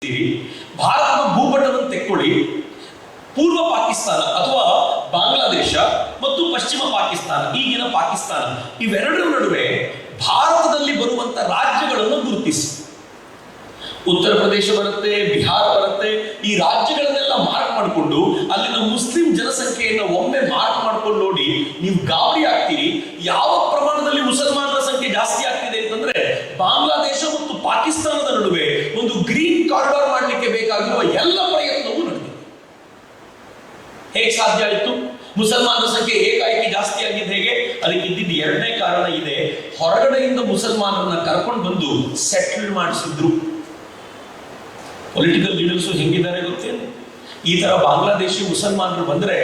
ಭಾರತದ ಭೂಪಟವನ್ನು ತೆಕ್ಕೊಳ್ಳಿ. ಪೂರ್ವ ಪಾಕಿಸ್ತಾನ ಅಥವಾ ಬಾಂಗ್ಲಾದೇಶ ಮತ್ತು ಪಶ್ಚಿಮ ಪಾಕಿಸ್ತಾನ, ಈಗಿನ ಪಾಕಿಸ್ತಾನ, ಇವೆರಡರ ನಡುವೆ ಭಾರತದಲ್ಲಿ ಬರುವಂತ ರಾಜ್ಯಗಳನ್ನು ಗುರುತಿಸಿ. ಉತ್ತರ ಪ್ರದೇಶ ಬರುತ್ತೆ, ಬಿಹಾರ ಬರುತ್ತೆ. ಈ ರಾಜ್ಯಗಳನ್ನೆಲ್ಲ ಮಾರ್ಕ್ ಮಾಡಿಕೊಂಡು ಅಲ್ಲಿನ ಮುಸ್ಲಿಂ ಜನಸಂಖ್ಯೆಯನ್ನು ಒಮ್ಮೆ ಮಾರ್ಕ್ ಮಾಡ್ಕೊಂಡು ನೋಡಿ, ನೀವು ಗಾಬರಿ ಆಗ್ತೀರಿ. ಯಾವ ಪ್ರಮಾಣದಲ್ಲಿ ಮುಸಲ್ಮಾನರ ಸಂಖ್ಯೆ ಜಾಸ್ತಿ ಆಗ್ತಿದೆ ಅಂತಂದ್ರೆ, ಬಾಂಗ್ಲಾದೇಶ ಮತ್ತು ಪಾಕಿಸ್ತಾನದ ನಡುವೆ ಒಂದು ಗ್ರೀನ್ ಕಾರಿಡಾರ್ ಮಾಡಲಿಕ್ಕೆ ಬೇಕಾಗಿರುವ ಎಲ್ಲ ಪ್ರಯತ್ನವೂ ನಡೆದಿದೆ. ಹೇಗೆ ಸಾಧ್ಯ ಆಯಿತು? ಮುಸಲ್ಮಾನರ ಸಂಖ್ಯೆ ಏಕಾಏಕಿ ಜಾಸ್ತಿ ಆಗಿದ್ದು ಹೇಗೆ? ಅದಕ್ಕೆ ಇದ್ದಿದ್ದು ಎರಡನೇ ಕಾರಣ ಇದೆ. ಹೊರಗಡೆಯಿಂದ ಮುಸಲ್ಮಾನರನ್ನ ಕರ್ಕೊಂಡು ಬಂದು ಸೆಟಲ್ ಮಾಡಿಸಿದ್ರು. ಪೊಲಿಟಿಕಲ್ ಲೀಡರ್ಸ್ ಹೆಂಗಿದ್ದಾರೆ ಗೊತ್ತೇನು? ಈ ತರ ಬಾಂಗ್ಲಾದೇಶಿ ಮುಸಲ್ಮಾನರು ಬಂದ್ರೆ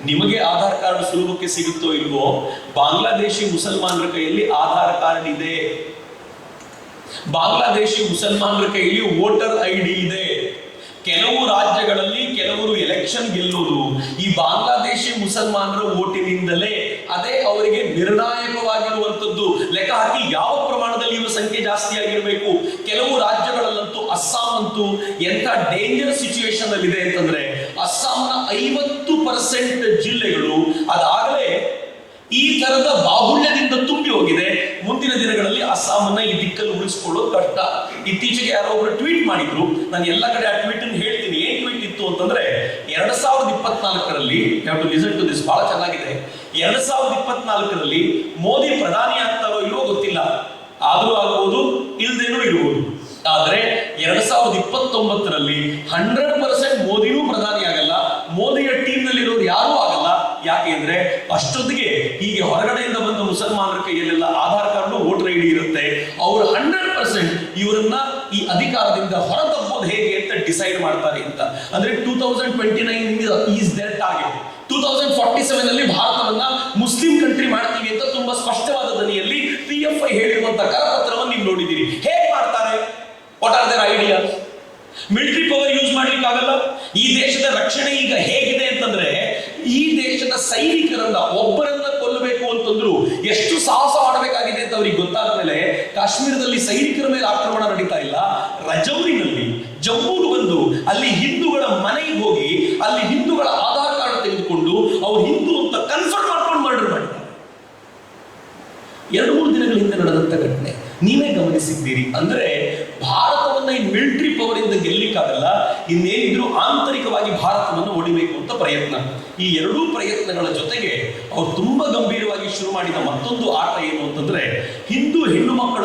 ನಿಮಗೆ ಆಧಾರ್ ಕಾರ್ಡ್ ಸುಲಭಕ್ಕೆ ಸಿಗುತ್ತೋ ಇಲ್ವೋ, ಬಾಂಗ್ಲಾದೇಶಿ ಮುಸಲ್ಮಾನರ ಕೈಯಲ್ಲಿ ಆಧಾರ್ ಕಾರ್ಡ್ ಇದೆ, ಬಾಂಗ್ಲಾದೇಶಿ ಮುಸಲ್ಮಾನರ ಕೈಯಲ್ಲಿ ವೋಟರ್ ID ಇದೆ. ಕೆಲವು ರಾಜ್ಯಗಳಲ್ಲಿ ಕೆಲವರು ಎಲೆಕ್ಷನ್ ಗೆಲ್ಲೋದು ಈ ಬಾಂಗ್ಲಾದೇಶಿ ಮುಸಲ್ಮಾನರ ಓಟಿನಿಂದಲೇ. ಅದೇ ಅವರಿಗೆ ನಿರ್ಣಾಯಕವಾಗಿರುವಂತದ್ದು. ಲೆಕ್ಕ ಹಾಕಿ ಯಾವ ಪ್ರಮಾಣದಲ್ಲಿ ಇವರ ಸಂಖ್ಯೆ ಜಾಸ್ತಿ ಆಗಿರಬೇಕು. ಕೆಲವು ರಾಜ್ಯಗಳಲ್ಲಂತೂ, ಅಸ್ಸಾಂ ಅಂತೂ ಎಂತ ಡೇಂಜರ್ ಸಿಚುವೇಶನ್ ಅಲ್ಲಿ ಇದೆ ಅಂತಂದ್ರೆ, ಅಸ್ಸಾಂನ 50% ಜಿಲ್ಲೆಗಳು ಅದಾಗಲೇ ಈ ತರದ ಬಾಹುಳ್ಯದಿಂದ ತುಂಬಿ ಹೋಗಿದೆ. ಮುಂದಿನ ದಿನಗಳಲ್ಲಿ ಅಸ್ಸಾಮನ್ನ ಈ ದಿಕ್ಕಲ್ಲಿ ಉಳಿಸಿಕೊಳ್ಳೋದು ಕಷ್ಟ. ಇತ್ತೀಚೆಗೆ ಯಾರೋ ಒಬ್ರು ಟ್ವೀಟ್ ಮಾಡಿದ್ರು, ನಾನು ಎಲ್ಲ ಕಡೆ ಆ ಟ್ವೀಟ್ ಅನ್ನು ಹೇಳ್ತೀನಿ. ಏನ್ ಟ್ವೀಟ್ ಇತ್ತು ಅಂತಂದ್ರೆ, 2024ರಲ್ಲಿ, have to listen to this, ಬಹಳ ಚೆನ್ನಾಗಿದೆ. 2024ರಲ್ಲಿ ಮೋದಿ ಪ್ರಧಾನಿ ಆಗ್ತಾರೋ ಇಲ್ವೋ ಗೊತ್ತಿಲ್ಲ, ಆದ್ರೂ ಆಗಬಹುದು, ಇಲ್ದೇನೂ ಇರಬಹುದು. ಆದ್ರೆ 2029ರಲ್ಲಿ 100% ಮೋದಿನೂ ಪ್ರಧಾನಿ ಆಗಲ್ಲ, ಮೋದಿಯ ಟೀಮ್ ನಲ್ಲಿರೋರು ಯಾರೂ ಆಗಲ್ಲ. ಯಾಕೆ ಅಂದ್ರೆ ಅಷ್ಟೊತ್ತಿಗೆ ಹೀಗೆ ಹೊರಗಡೆಯಿಂದ ಬಂದ ಮುಸಲ್ಮಾನರ ಕೈಯಲ್ಲೆಲ್ಲ ಆಧಾರ್ ಕಾರ್ಡ್, ವೋಟರ್ ID ಇರುತ್ತೆ. ಅವರು 100% ಇವರನ್ನ ಈ ಅಧಿಕಾರದಿಂದ ಹೊರತಪ್ಪೋದು ಹೇಗೆ ಅಂತ ಡಿಸೈಡ್ ಮಾಡ್ತಾರೆ ಅಂತ. ಅಂದ್ರೆ 2029 ಈಸ್ ದೇರ್ ಟಾರ್ಗೆಟ್. 2047 ಅಲ್ಲಿ ಭಾರತವನ್ನ ಮುಸ್ಲಿಂ ಕಂಟ್ರಿ ಮಾಡ್ತೀವಿ ಅಂತ ತುಂಬಾ ಸ್ಪಷ್ಟವಾದ ದನಿಯಲ್ಲಿ PFI ಹೇಳಿರುವಂತ ಕರಪತ್ರವನ್ನು ನೀವು ನೋಡಿದ್ದೀರಿ. ಹೇಗೆ ಮಾಡ್ತಾರೆ? What are their ideas? Military power use ಮಾಡ್ಲಿಕ್ಕೆ ಆಗಲ್ಲ. ಈ ದೇಶದ ರಕ್ಷಣೆ ಈಗ ಹೇಗಿದೆ ಅಂತಂದ್ರೆ, ಈ ದೇಶದ ಸೈನಿಕರನ್ನ ಒಬ್ಬರನ್ನ ಕೊಲ್ಲಬೇಕು ಅಂತಂದ್ರು ಎಷ್ಟು ಸಾಹಸ ಮಾಡಬೇಕಾಗಿದೆ ಅಂತ ಅವ್ರಿಗೆ ಗೊತ್ತಾದ ಮೇಲೆ, ಕಾಶ್ಮೀರದಲ್ಲಿ ಸೈನಿಕರ ಮೇಲೆ ಆಕ್ರಮಣ ನಡೀತಾ ಇಲ್ಲ, ರಜೌರಿನಲ್ಲಿ ಜಮ್ಮುಗೆ ಬಂದು ಅಲ್ಲಿ ಹಿಂದೂಗಳ ಮನೆಗೆ ಹೋಗಿ ಅಲ್ಲಿ ಹಿಂದೂಗಳ ಆಧಾರ್ ಕಾರ್ಡ್ ತೆಗೆದುಕೊಂಡು ಅವ್ರು ಹಿಂದೂ ಅಂತ ಕನ್ಫರ್ಮ್ ಮಾಡ್ಕೊಂಡು ಮರ್ಡರ್ ಮಾಡಿದ್ದಾರೆ. 2-3 ದಿನಗಳ ಹಿಂದೆ ನಡೆದಂತ ಘಟನೆ ನೀವೇ ಗಮನಿಸಿದ್ದೀರಿ. ಅಂದ್ರೆ ಭಾರತವನ್ನ ಈ ಮಿಲಿಟರಿ ಪವರ್ ಇಂದ ಗೆಲ್ಲಿಕ್ಕಾಗಲ್ಲ, ಇನ್ನೇನಿದ್ರು ಆಂತರಿಕವಾಗಿ ಭಾರತವನ್ನು ಹೊಡಿಬೇಕು ಅಂತ ಪ್ರಯತ್ನ. ಈ ಎರಡೂ ಪ್ರಯತ್ನಗಳ ಜೊತೆಗೆ ಅವ್ರು ತುಂಬಾ ಗಂಭೀರವಾಗಿ ಶುರು ಮಾಡಿದ ಮತ್ತೊಂದು ಆಟ ಏನು ಅಂತಂದ್ರೆ, ಹಿಂದೂ ಹೆಣ್ಣು ಮಕ್ಕಳ